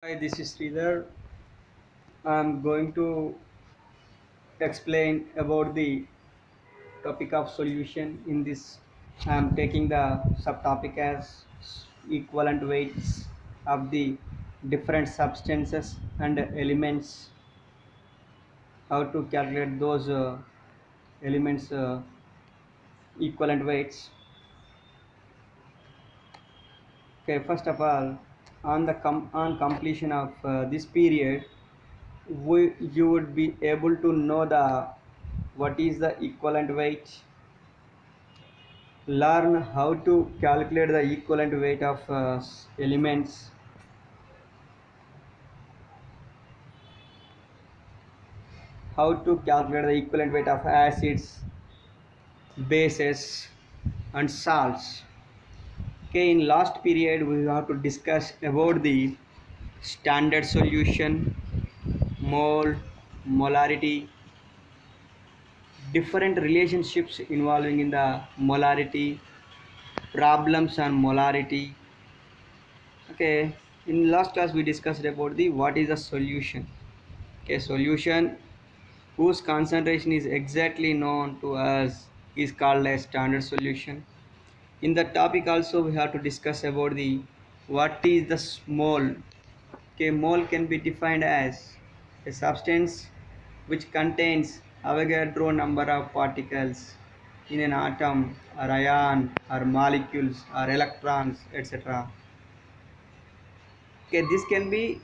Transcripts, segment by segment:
Hi, this is Sridhar. I'm going to explain about the topic of solution in this. I'm taking the subtopic as equivalent weights of the different substances and elements. How to calculate those elements equivalent weights. Okay, first of all, on completion of this period, you would be able to know the what is the equivalent weight, learn how to calculate the equivalent weight of elements, how to calculate the equivalent weight of acids, bases and salts. Okay, in last period we have to discuss about the standard solution, mole, molarity, different relationships involving in the molarity, problems on molarity. Okay, in last class we discussed about the what is a solution. Okay, solution whose concentration is exactly known to us is called a standard solution. In the topic also we have to discuss about the what is the mole. Okay, mole can be defined as a substance which contains Avogadro number of particles in an atom or ion or molecules or electrons, etc. Okay, this can be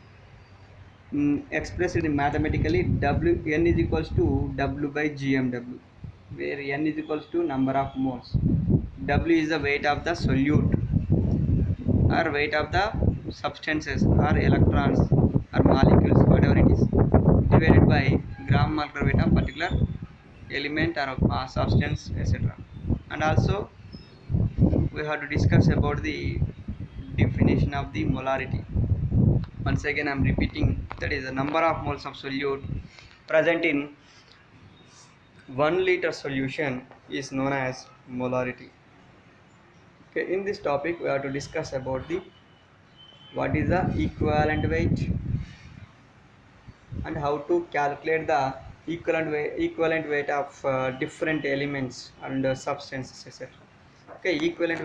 expressed in mathematically. N is equals to W by GMW, where N is equals to number of moles. W is the weight of the solute or weight of the substances or electrons or molecules, whatever it is, divided by gram molecular weight of particular element or substance, etc. And also we have to discuss about the definition of the molarity. Once again I'm repeating, that is the number of moles of solute present in 1 liter solution is known as molarity. Okay, in this topic we have to discuss about the what is the equivalent weight and how to calculate the equivalent weight of different elements and substances, etc. Okay, equivalent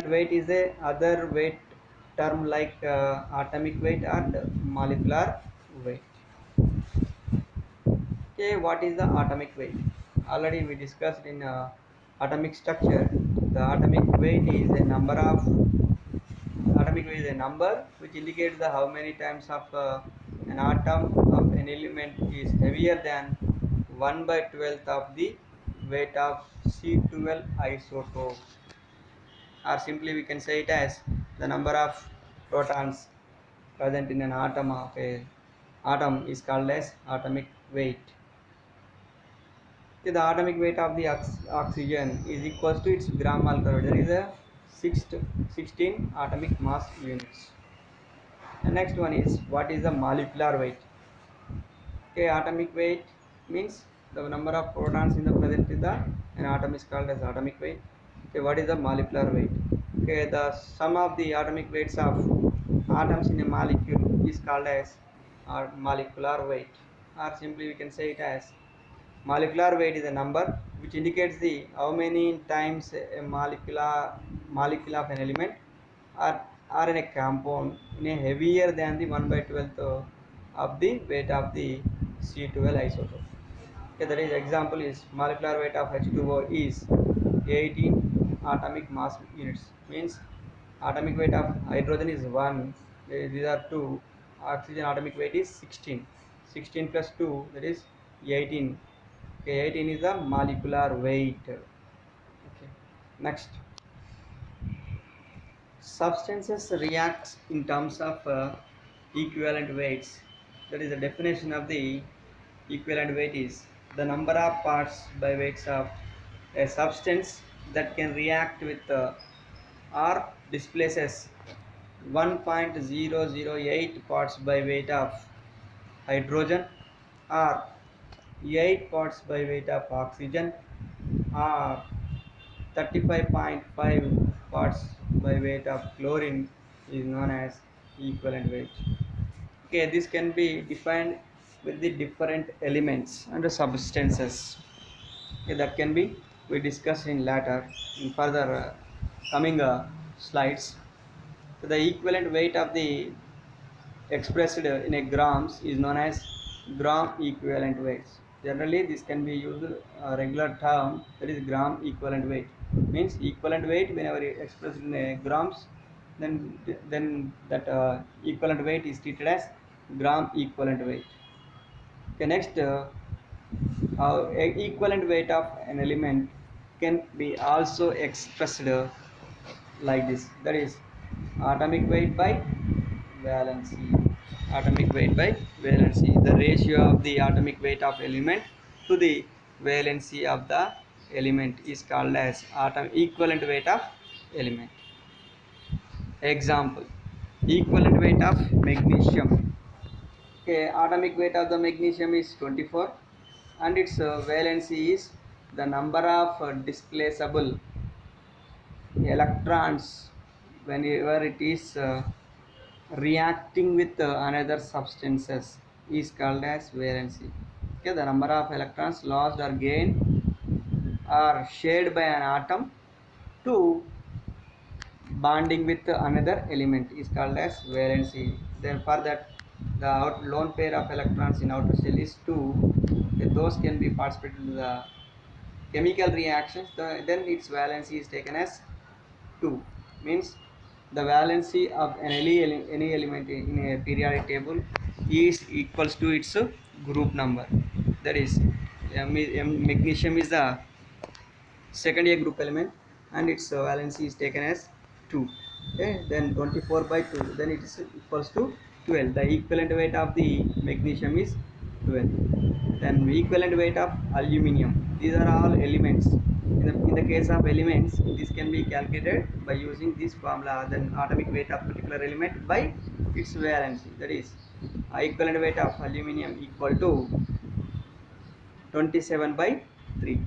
weight is a other weight term like atomic weight and molecular weight. Okay, what is the atomic weight? Already we discussed in atomic structure. The atomic weight is a number which indicates the how many times of an atom of an element is heavier than 1 by 12th of the weight of C12 isotope, or simply we can say it as the number of protons present in an atom of a atom is called as atomic weight. The atomic weight of the oxygen is equals to its gram molecular weight. There is a 16 atomic mass units. The next one is what is the molecular weight? Okay, atomic weight means the number of protons in the present in the an atom is called as atomic weight. Okay, what is the molecular weight? Okay, the sum of the atomic weights of atoms in a molecule is called as molecular weight, or simply we can say it as molecular weight is a number which indicates the how many times a molecule of an element or, or in a compound in a heavier than the 1 by 12th of the weight of the C12 isotope. Okay, that is example is molecular weight of H2O is 18 atomic mass units. Means atomic weight of hydrogen is 1. These are 2. Oxygen atomic weight is 16. 16 plus 2, that is 18. Okay, 18 is the molecular weight. Okay, next, substances react in terms of equivalent weights. That is the definition of the equivalent weight is the number of parts by weights of a substance that can react with or displaces 1.008 parts by weight of hydrogen, or 8 parts by weight of oxygen, or 35.5 parts by weight of chlorine is known as equivalent weight. Okay, this can be defined with the different elements and the substances. Okay, that can be we discuss in later in further coming slides. So the equivalent weight of the expressed in a grams is known as gram equivalent weights. Generally, this can be used a regular term, that is gram equivalent weight. Means equivalent weight whenever expressed in a grams, then that equivalent weight is treated as gram equivalent weight. Okay, next, equivalent weight of an element can be also expressed like this, that is atomic weight by valency. Atomic weight by valency, the ratio of the atomic weight of element to the valency of the element is called as equivalent weight of element. Example, equivalent weight of magnesium. Okay, atomic weight of the magnesium is 24 and its valency is the number of displaceable electrons whenever it is reacting with another substances is called as valency. Okay, the number of electrons lost or gained or shared by an atom to bonding with another element is called as valency. Then for that, the lone pair of electrons in outer shell is 2. Okay, those can be participated in the chemical reactions, then its valency is taken as 2. Means the valency of any element in a periodic table is equals to its group number. That is, magnesium is the second A group element and its valency is taken as 2. Okay, then 24 by 2, then it is equals to 12. The equivalent weight of the magnesium is 12. Then equivalent weight of aluminium. These are all elements. In the case of elements, this can be calculated by using this formula. Then atomic weight of particular element by its valency. That is, equivalent weight of aluminium equal to 27 by 3.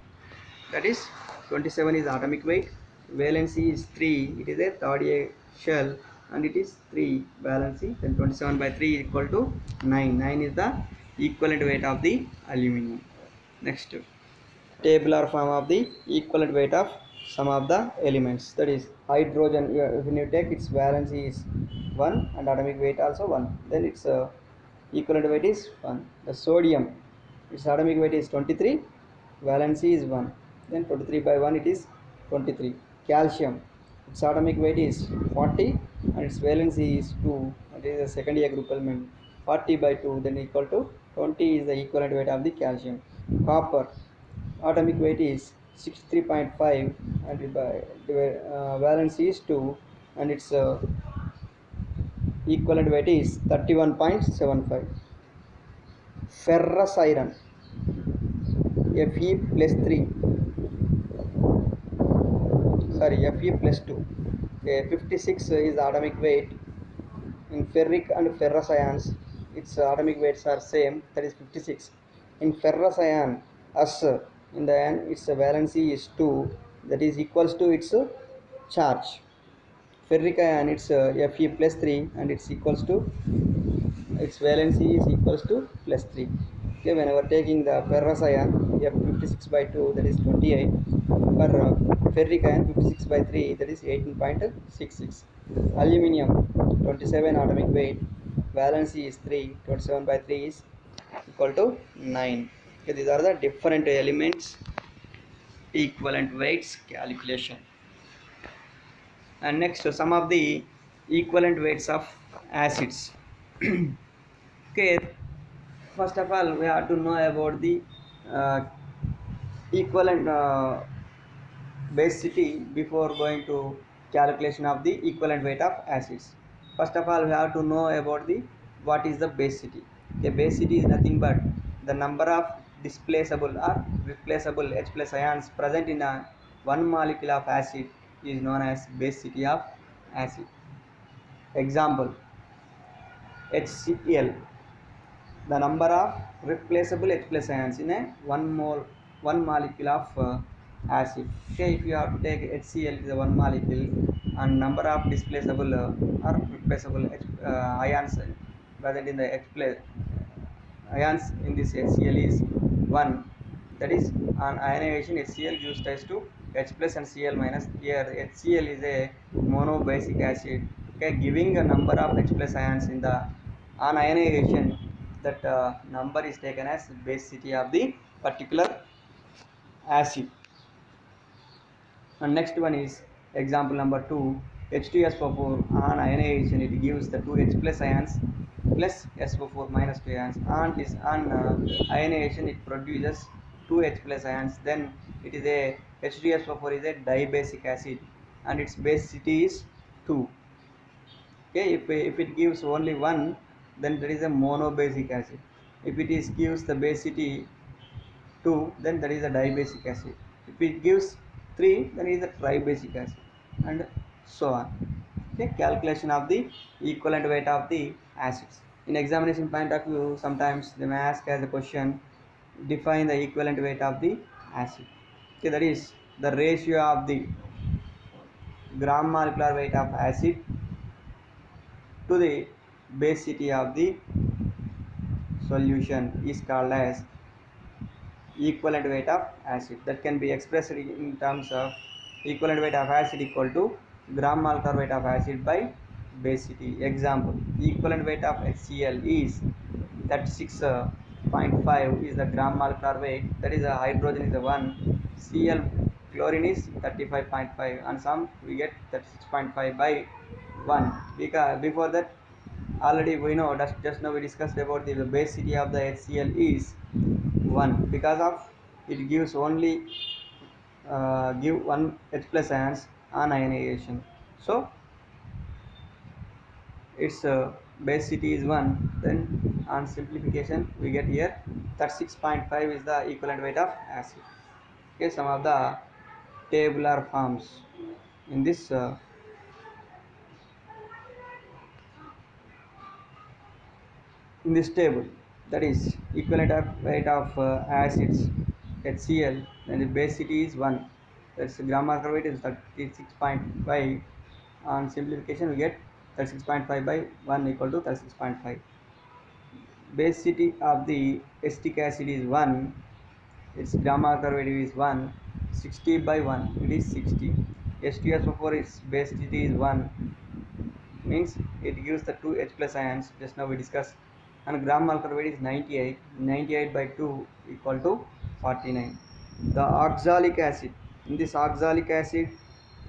That is, 27 is atomic weight, valency is 3, it is a third A shell and it is 3 valency, then 27 by 3 is equal to 9. 9 is the equivalent weight of the aluminium. Next, tabular form of the equivalent weight of some of the elements. That is, hydrogen, when you take its valency is 1 and atomic weight also 1, then its equivalent weight is 1. The sodium, its atomic weight is 23, valency is 1, then 23 by 1 it is 23. Calcium, its atomic weight is 40 and its valency is 2, it is a second A group element. 40 by 2 then equal to 20 is the equivalent weight of the calcium. Copper, atomic weight is 63.5 and valency is 2 and its equivalent weight is 31.75. Ferrous iron, Fe plus 3, sorry, Fe plus 2. 56 is the atomic weight. In ferric and ferrous ions, its atomic weights are same, that is 56. In ferrous ion, As in the ion, its valency is 2, that is equals to its charge. Ferric ion, its Fe plus 3 and it's equals to, its valency is equals to plus 3. Okay, whenever taking the ferrous ion, F56 by 2, that is 28. For ferric ion, 56 by 3, that is 18.66. Aluminium, 27 atomic weight, valency is 3, 27 by 3 is equal to 9. Okay, these are the different elements equivalent weights calculation. And next, some of the equivalent weights of acids. Okay, first of all, we have to know about the equivalent basicity before going to calculation of the equivalent weight of acids. First of all, we have to know about the what is the basicity. The basicity is nothing but the number of displaceable or replaceable H plus ions present in a one molecule of acid is known as basicity of acid. Example, HCl, the number of replaceable H plus ions in a one molecule of acid. Okay, if you have to take HCl is a one molecule and number of displaceable or replaceable ions present in the ions in this HCl is 1. That is, on ionization HCl gives rise to H plus and Cl minus. Here HCl is a monobasic acid, okay, giving a number of H plus ions in the on ionization. That number is taken as basicity of the particular acid. And next one is example number 2, H2SO4 on ionization it gives the 2 H plus ions plus SO4 minus 2 ions. On this ionization it produces 2 H plus ions. Then it is a H2SO4 is a dibasic acid and its basicity is 2. Okay, if it gives only 1, then there is a monobasic acid. If it is gives the basicity 2, then that is a dibasic acid. If it gives 3, then it is a tribasic acid, and so on. Okay, calculation of the equivalent weight of the acids. In examination point of view, sometimes they may ask as a question, define the equivalent weight of the acid. Okay, that is the ratio of the gram molecular weight of acid to the basicity of the solution is called as equivalent weight of acid. That can be expressed in terms of equivalent weight of acid equal to gram molecular weight of acid by basicity. Example, equivalent weight of HCl is 36.5 is the gram molecular weight, that is a hydrogen is the 1, Cl chlorine is 35.5, and some we get 36.5 by 1, because before that already we know that just now we discussed about the basicity of the HCl is 1, because of it gives only give 1 H plus ions on ionization. So its basicity is 1. Then on simplification we get here 36.5 is the equivalent weight of acid. Okay, some of the tabular forms in this table, that is equivalent of weight of acids HCl, then the basicity is 1, that's the gram molecular weight is 36.5. On simplification we get 36.5 by 1 equal to 36.5. Basicity of the acetic acid is 1, its gram molecular weight is 1, 60 by 1 it is 60. H2SO4 its basicity is 1, means it gives the 2 H plus ions just now we discussed, and gram molecular weight is 98, 98 by 2 equal to 49. The oxalic acid, in this oxalic acid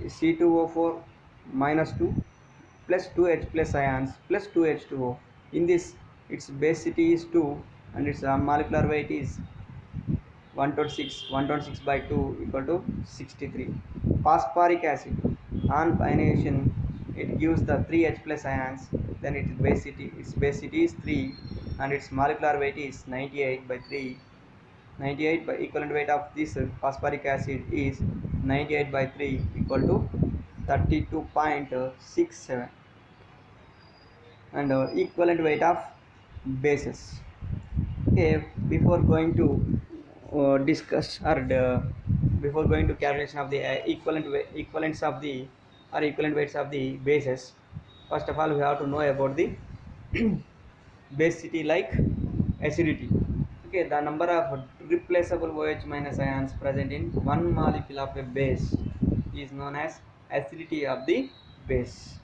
is C2O4 minus 2 plus 2H plus ions plus 2H2O. In this its basicity is 2 and its molecular weight is 126, 126 by 2 equal to 63. Phosphoric acid on ionization it gives the 3H plus ions, then its basicity is 3 and its molecular weight is 98 by 3. 98 by equivalent weight of this phosphoric acid is 98 by 3 equal to 32.67. And equivalent weight of bases. Okay, before going to discuss or before going to calculation of the equivalents of the or equivalent weights of the bases, first of all we have to know about the basicity like acidity. Okay, the number of replaceable OH minus ions present in one molecule of a base is known as acidity of the base.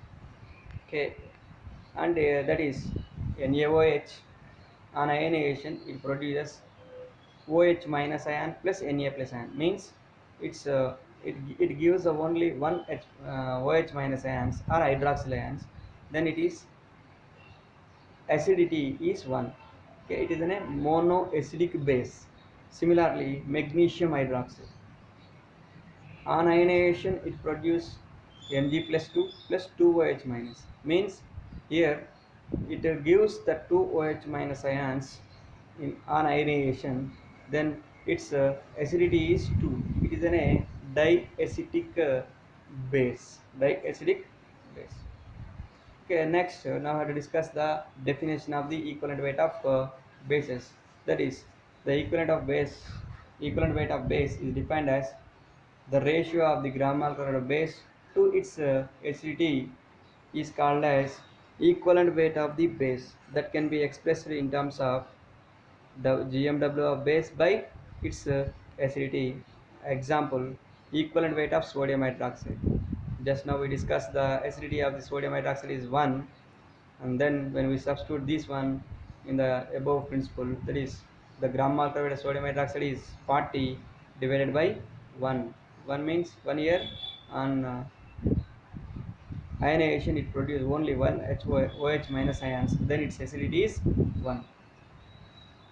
Okay, and that is NaOH. On ionization it produces OH minus ion plus Na plus ion, means it gives only one OH minus ions or hydroxyl ions, then it is acidity is 1. Okay, it is a monoacidic base. Similarly, magnesium hydroxide on ionization it produces Mg plus 2 plus 2 OH minus, means here it gives the 2 OH minus ions in on ionization, then its acidity is 2. It is a diacetic base. Diacetic base. Okay, next now I have to discuss the definition of the equivalent weight of bases. That is, the equivalent weight of base is defined as the ratio of the gram molecular base to its acidity is called as equivalent weight of the base, that can be expressed in terms of the GMW of base by its acidity. Example, equivalent weight of sodium hydroxide. Just now we discussed the acidity of the sodium hydroxide is 1, and then when we substitute this one in the above principle, that is the gram molecular weight of sodium hydroxide is 40 divided by 1. 1 means 1 year, and ionization it produces only one OH minus ions, then its acidity is 1.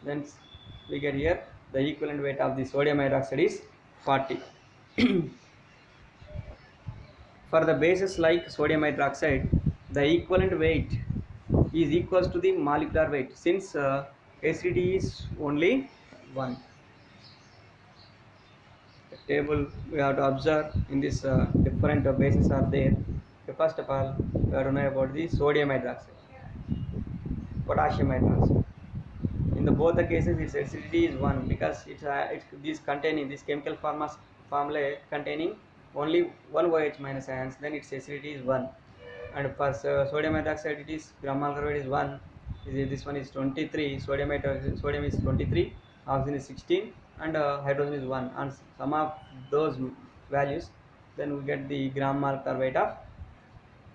Then we get here the equivalent weight of the sodium hydroxide is 40. For the bases like sodium hydroxide, the equivalent weight is equals to the molecular weight, since acidity is only 1. The table we have to observe in this different bases are there. Okay, first of all, we have to know about the sodium hydroxide, potassium hydroxide. In the both the cases, its acidity is 1 because it's this containing this chemical formula containing only one OH minus ions, then its acidity is 1. And for sodium hydroxide, it is gram molecular weight is 1. This one is 23. Sodium is 23, oxygen is 16, and hydrogen is 1. And sum of those values, then we get the gram molecular weight of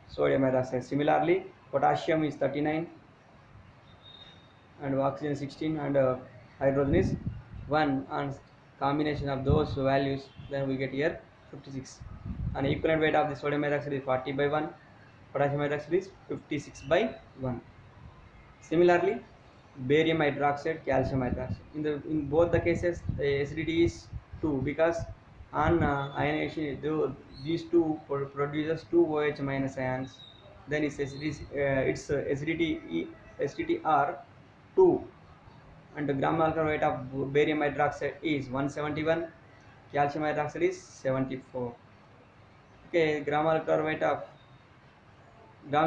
sodium hydroxide. Similarly, potassium is 39, and oxygen is 16, and hydrogen is 1, and combination of those values, then we get here 56. And equivalent weight of the sodium hydroxide is 40 by 1, potassium hydroxide is 56 by 1. Similarly, barium hydroxide, calcium hydroxide. In both the cases, the acidity is 2 because on ionization, these two produces 2 OH minus ions. Then its acidity are 2, and the gram molecular weight of barium hydroxide is 171. Calcium hydroxide is 74. Okay, gram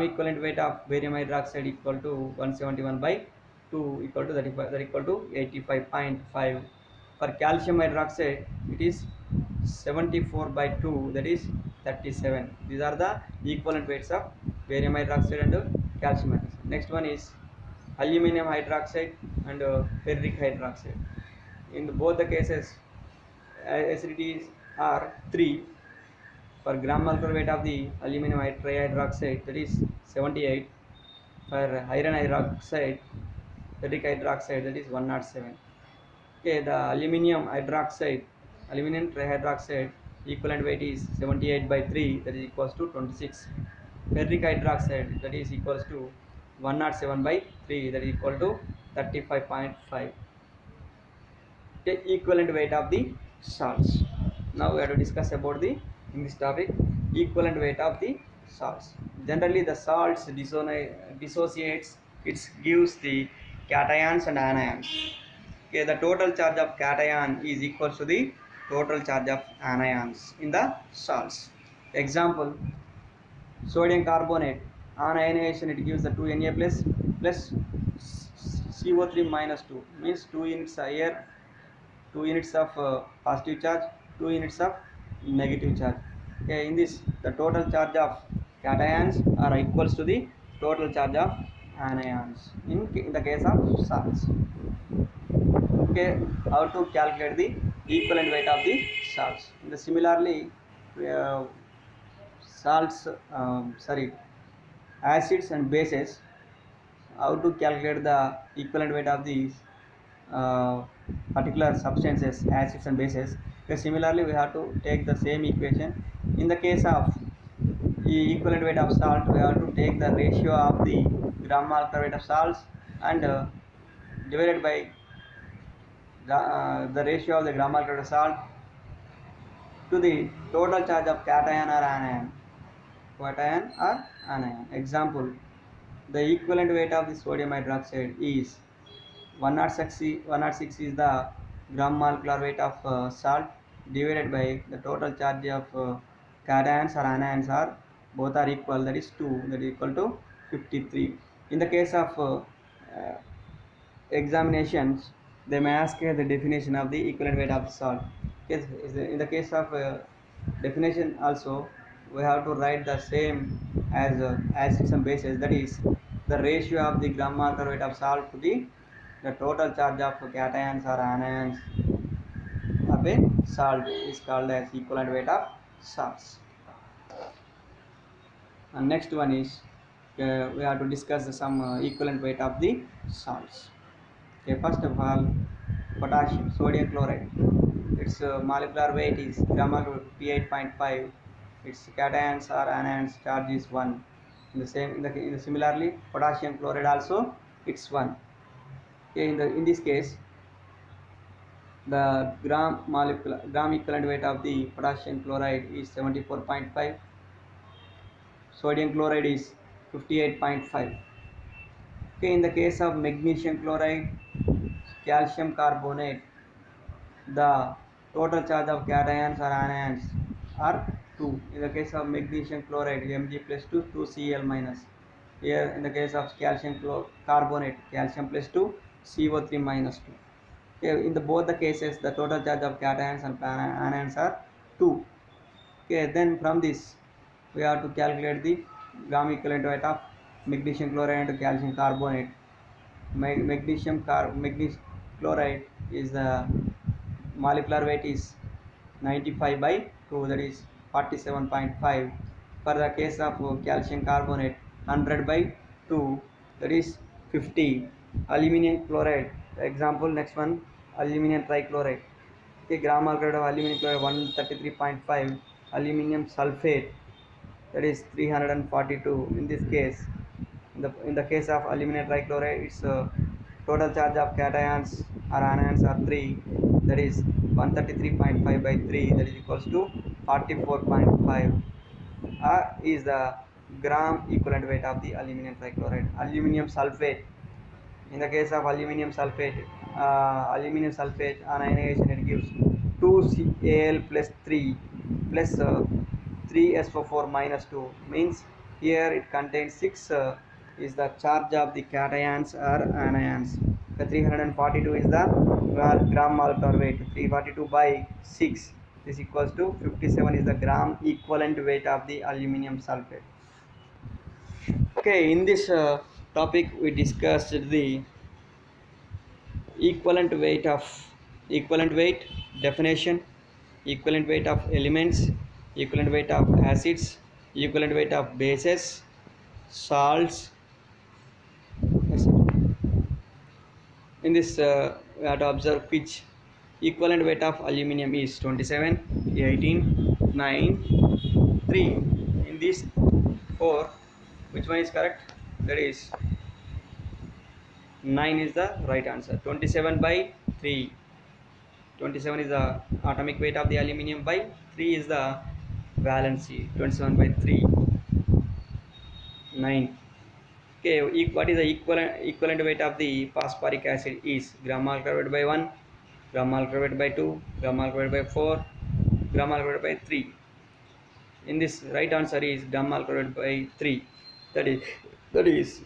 equivalent weight of barium hydroxide equal to 171 by 2 equal to 35, that equal to 85.5. For calcium hydroxide, it is 74 by 2, that is 37. These are the equivalent weights of barium hydroxide and calcium hydroxide. Next one is aluminum hydroxide and ferric hydroxide. In both the cases, acidities are 3. For gram molecular weight of the aluminum trihydroxide, that is 78. For iron hydroxide, ferric hydroxide, that is 107. Okay, the aluminum trihydroxide equivalent weight is 78 by 3, that is equals to 26. Ferric hydroxide, that is equals to 107 by 3, that is equal to 35.5. Okay, equivalent weight of the salts. Now we have to discuss about the in this topic equivalent weight of the salts. Generally, the salts dissociates. It gives the cations and anions. Okay, the total charge of cation is equal to the total charge of anions in the salts. Example: sodium carbonate. On ionization, it gives the 2Na plus CO3 minus 2, means 2 units air, 2 units of positive charge, 2 units of negative charge. Okay, in this, the total charge of cations are equals to the total charge of anions in the case of salts. Okay, how to calculate the equivalent weight of the salts? Similarly, uh, salts, acids and bases. How to calculate the equivalent weight of these particular substances, acids and bases? Okay, similarly, we have to take the same equation. In the case of the equivalent weight of salt, we have to take the ratio of the gram molecular weight of salts and divided by the ratio of the gram molecular weight of salt to the total charge of cation or anion. Example: the equivalent weight of the sodium hydroxide is 106 is the gram molecular weight of salt divided by the total charge of cations or anions are both are equal, that is 2, that is equal to 53. In the case of examinations, they may ask the definition of the equivalent weight of the salt. In the case of definition also, we have to write the same as acids and bases. That is, the ratio of the gram molecular weight of salt to the total charge of cations or anions of a salt is called as equivalent weight of salts. And next one is we have to discuss some equivalent weight of the salts. Okay, first of all, potassium, sodium chloride. Its molecular weight is gram molecular 58.5. Its cations or anions charge is 1. Similarly, potassium chloride also it's 1. Okay, in this case, the gram equivalent weight of the potassium chloride is 74.5. Sodium chloride is 58.5. Okay, in the case of magnesium chloride, calcium carbonate, the total charge of cations or anions are 2. In the case of magnesium chloride, Mg plus 2, 2Cl minus. Here in the case of calcium carbonate, calcium plus 2, CO3 minus 2. Okay, in both the cases, the total charge of cations and anions are 2. Okay, then from this, we have to calculate the gram equivalent weight of magnesium chloride and calcium carbonate. Magnesium chloride is the molecular weight is 95 by 2, that is 47.5. For the case of calcium carbonate, 100 by 2, that is 50. Aluminum chloride, example next one, aluminum trichloride. Okay, gram molecular of aluminum chloride 133.5. Aluminum sulfate, that is 342. In this case, in the case of aluminum trichloride, its total charge of cations or anions are 3, that is 133.5 by 3, that is equals to 44.5. Is the gram equivalent weight of the aluminum trichloride. Aluminum sulfate, in the case of aluminum sulfate on ionization it gives 2Al plus 3 plus 3SO4 minus 2, means here it contains 6 is the charge of the cations or anions. The 342 is the gram molecular weight. 342 by 6 is equals to 57 is the gram equivalent weight of the aluminum sulfate. Okay, in this topic we discussed the equivalent weight definition, equivalent weight of elements, equivalent weight of acids, equivalent weight of bases, salts, etc. In this we have to observe which equivalent weight of aluminum is 27, 18, 9, 3. In these 4, which one is correct? That is 9 is the right answer. 27 by 3. 27 is the atomic weight of the aluminum by 3 is the valency. 27 by 3. 9. Okay, what is the equivalent weight of the phosphoric acid is gram molecular weight by 1, gram molecular weight by 2, gram molecular weight by 4, gram molecular weight by 3. In this, right answer is gram molecular weight by 3. That is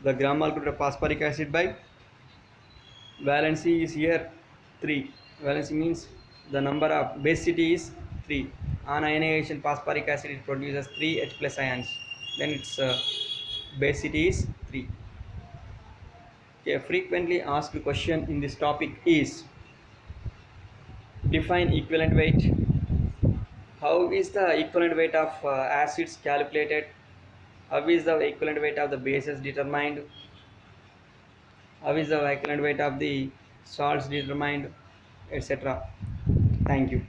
the gram molecular phosphoric acid by valency is here 3. Valency means the number of basicity is 3. On ionization, phosphoric acid it produces 3 H plus ions. Then its basicity is 3. Okay, a frequently asked question in this topic is define equivalent weight. How is the equivalent weight of acids calculated? How is the equivalent weight of the bases determined? How is the equivalent weight of the salts determined, etc. Thank you.